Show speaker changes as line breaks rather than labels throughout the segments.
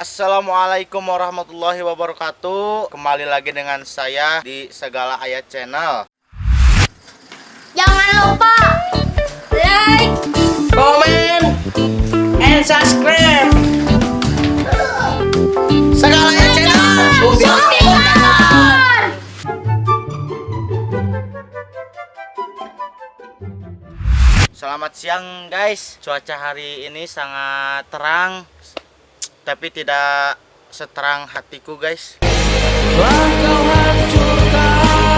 Assalamualaikum warahmatullahi wabarakatuh. Kembali lagi dengan saya di Segala Ayat Channel.
Jangan lupa like,
comment, and subscribe
Segala Ayat Channel. Selamat siang guys. Cuaca hari ini sangat terang, tapi tidak seterang hatiku guys.
Telah kau hancurkan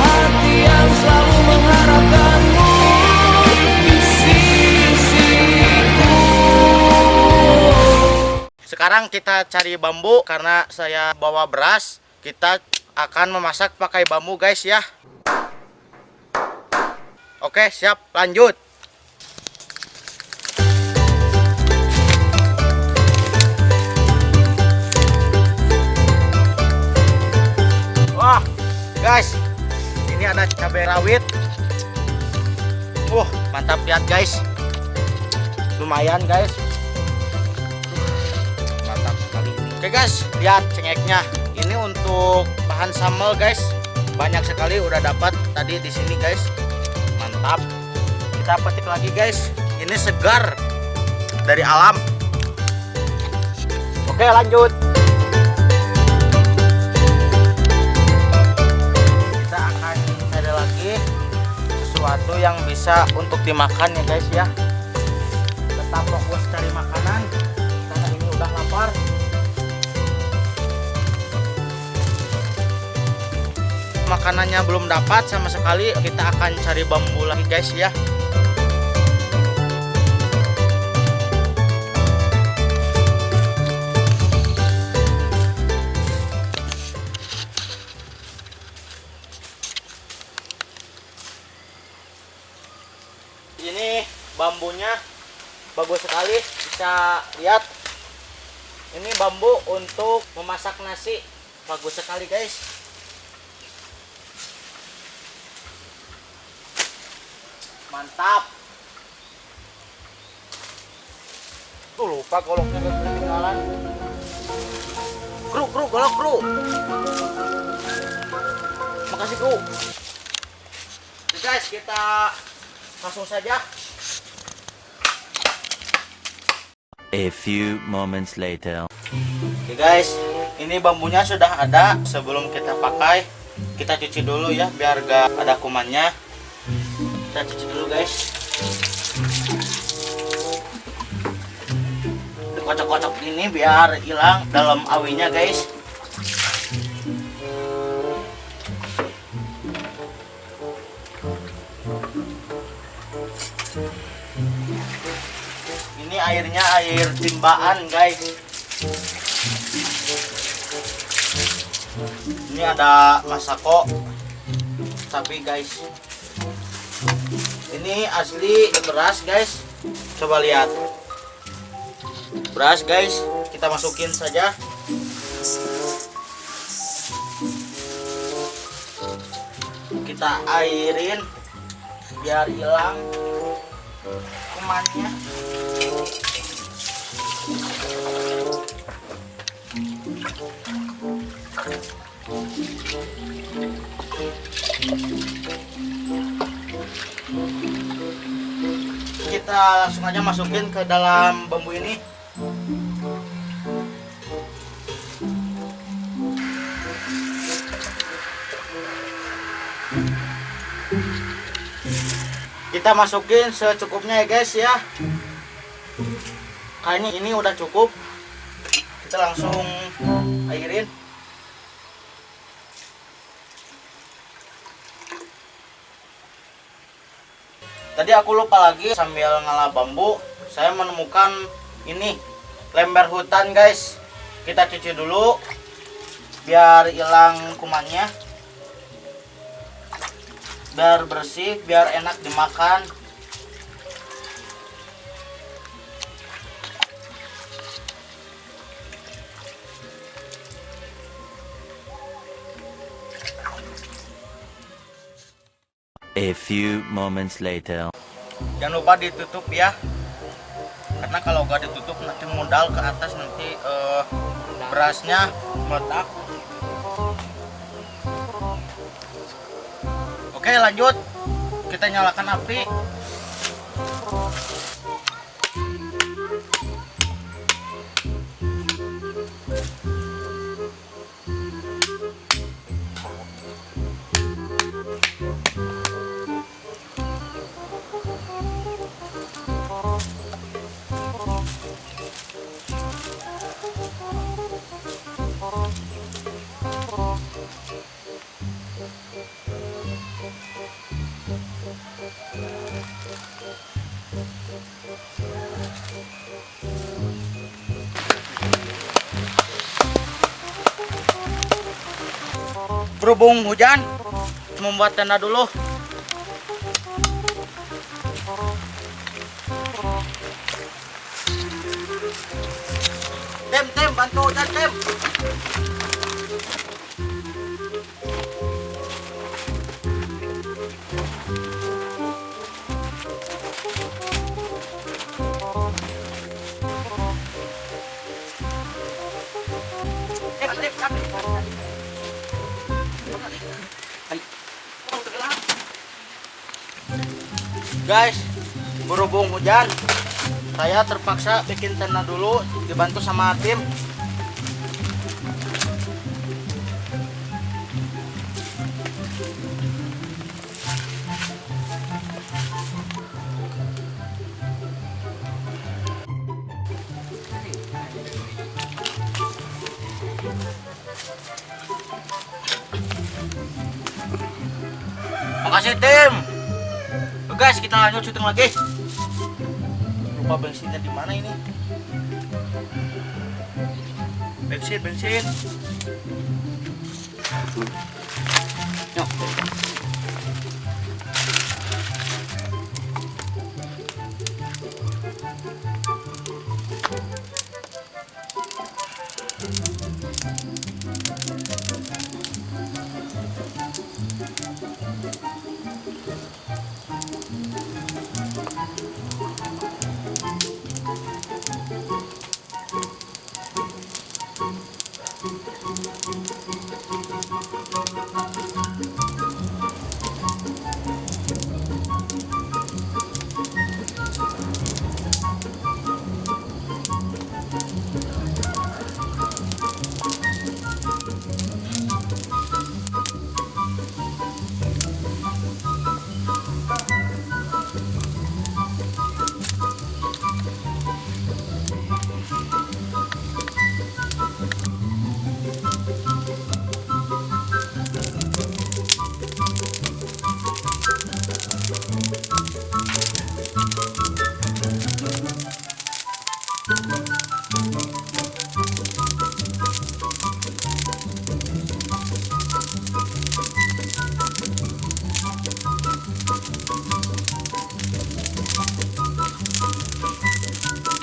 hati yang selalu mengharapkanmu di sisiku.
Sekarang kita cari bambu karena saya bawa beras. Kita akan memasak pakai bambu guys ya. Oke, siap, lanjut. Wah, guys, ini ada cabai rawit. Mantap, lihat guys. Lumayan guys. Mantap sekali ini. Oke guys, lihat cengeknya. Ini untuk bahan sambal guys. Banyak sekali udah dapat tadi di sini guys. Mantap. Kita petik lagi guys. Ini segar dari alam. Oke, lanjut. Kita akan cari lagi sesuatu yang bisa untuk dimakan ya guys ya. Tetap fokus cari makanan karena ini udah lapar. Makanannya belum dapat sama sekali, kita akan cari bambu lagi guys ya. Ini bambunya bagus sekali, bisa lihat. Ini bambu untuk memasak nasi, bagus sekali guys. Mantap. Tuh lupa goloknya ketinggalan. Kru, golok kru. Makasih kru. Oke guys, kita langsung saja.
A few moments later.
Oke guys, ini bambunya sudah ada. Sebelum kita pakai, kita cuci dulu ya biar gak ada kumannya. Kita cuci dulu guys. Dikocok-kocok ini biar hilang dalam awinya guys. Ini airnya air timbaan guys. Ini ada masako sapi guys. Ini asli beras guys. Coba lihat. Beras guys, kita masukin saja. Kita airin biar hilang kumannya. Kita langsung aja masukin ke dalam bambu ini. Kita masukin secukupnya ya guys ya. Kayaknya ini udah cukup. Kita langsung airin. Tadi aku lupa lagi sambil ngalah bambu, saya menemukan ini lember hutan guys. Kita cuci dulu biar hilang kumannya, biar bersih, biar enak dimakan.
A few moments later.
Jangan lupa ditutup ya. karena kalau nggak ditutup nanti modal ke atas, nanti berasnya meledak. Oke, lanjut, kita nyalakan api. Berhubung hujan, membuat tenda dulu. Tem, bantu hujan, Tem. Guys, berhubung hujan, saya terpaksa bikin tenda dulu, dibantu sama tim. Makasih tim. Guys, kita lanjut syuting lagi. Lupa bensinnya di mana ini? Bensin. Yuk.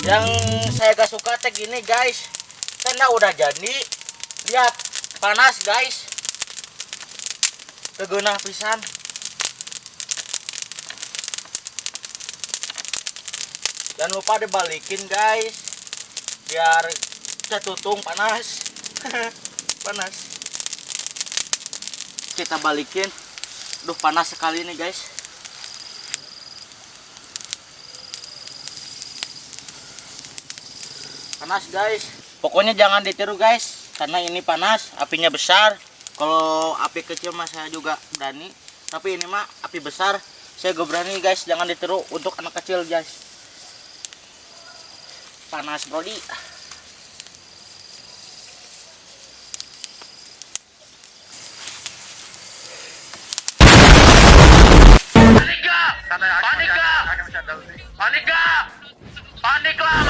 Yang saya gak suka teh gini guys, tenda udah jadi, lihat panas guys, kegenah pisan. Jangan lupa dibalikin guys, biar ketutung panas. Panas. Kita balikin. Duh, panas sekali nih guys. Panas guys, pokoknya jangan ditiru guys, karena ini panas, apinya besar. Kalau api kecil mah saya juga berani, tapi ini mah api besar, saya gak berani guys. Jangan ditiru untuk anak kecil guys. Panas brody.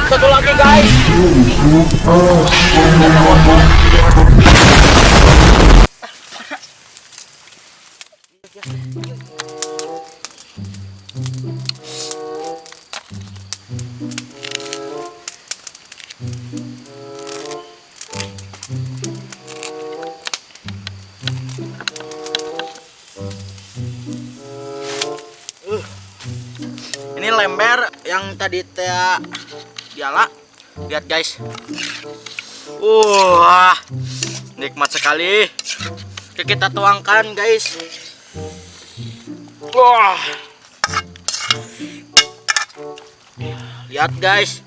Satu lagi guys. Ini lember yang tadi teh diala. Lihat guys. Wah, nikmat sekali. Oke, kita tuangkan guys. Wah, lihat guys,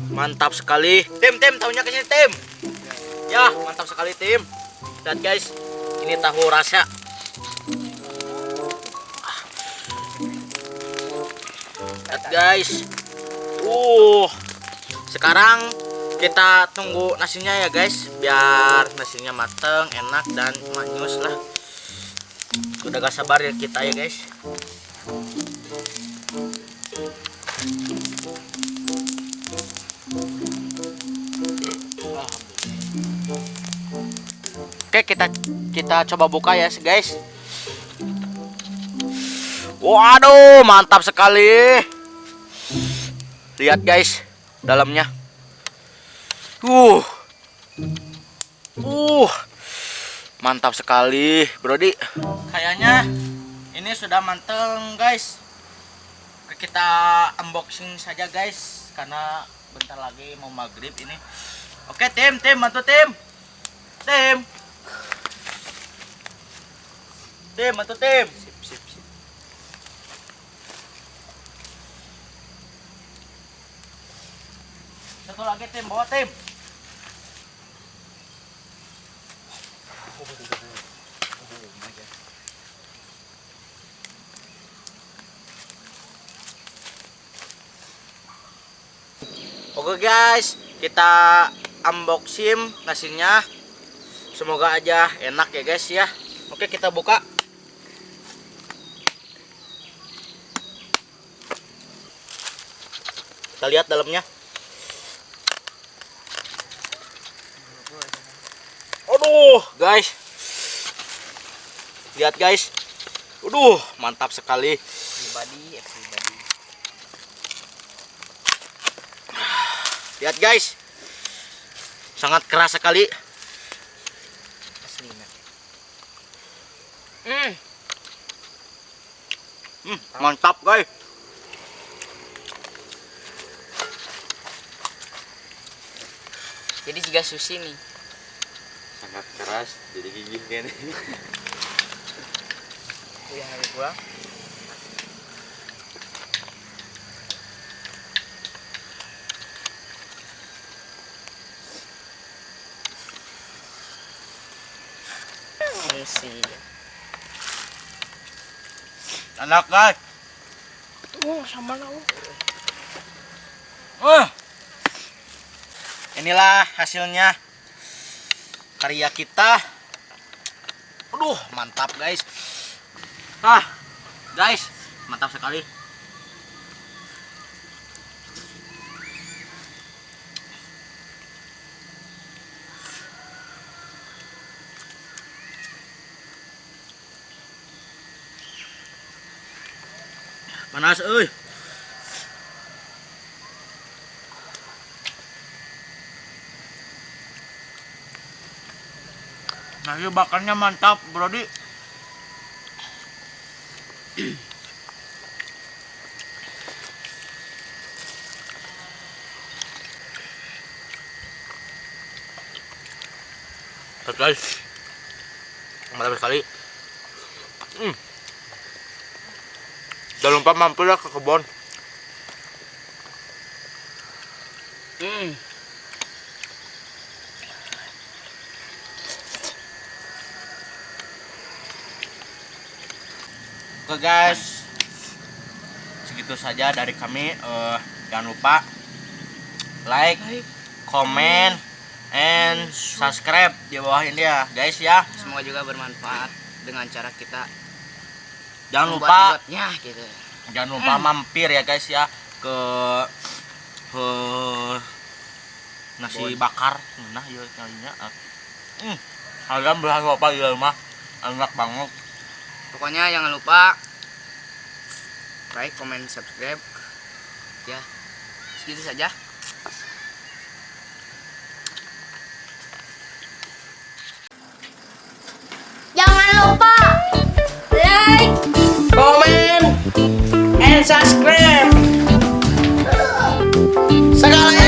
mantap sekali. Tim, tahunya ke sini tim. Ya, mantap sekali tim. Lihat guys, ini tahu rasa. Lihat guys. Sekarang kita tunggu nasinya ya guys, biar nasinya mateng, enak dan manyus lah. Udah gak sabar ya kita ya guys. Oke, kita coba buka ya guys. Waduh, mantap sekali. Lihat guys dalamnya. Mantap sekali, Brody. Kayaknya ini sudah mateng, guys. Kita unboxing saja, guys, karena bentar lagi mau maghrib ini. Oke, tim, bantu tim. Tim, bantu tim. Sip. Satu lagi tim, bawa tim. Oke guys, kita unboxing nasinya. Semoga aja enak ya guys ya. Oke, kita buka. Kita lihat dalamnya. Aduh, guys. Lihat guys. Aduh, mantap sekali. Everybody. Lihat guys. Sangat keras sekali. Mantap guys.
Jadi juga sushi nih.
Sangat keras, jadi gigih kan.
Yang hari gua. Sushi.
Enak guys.
Sama lo.
Inilah hasilnya karya kita. Aduh, mantap guys. Guys, mantap sekali. Panas euy. Nasi bakarnya mantap, Brody. Guys, mantap sekali. Jangan lupa mampir ya ke kebun. Oke guys, segitu saja dari kami. Jangan lupa like, comment, and subscribe di bawah ini ya guys ya.
Semoga juga bermanfaat dengan cara kita.
Jangan lupa
ya gitu.
Jangan lupa mampir ya guys ya ke nasi bakar. Nah, ya kayaknya. Kalian berharap apa ya mah? Enak banget.
Pokoknya jangan lupa like, comment, subscribe. Ya. Segitu saja.
Jangan lupa like,
Comment and subscribe.
segala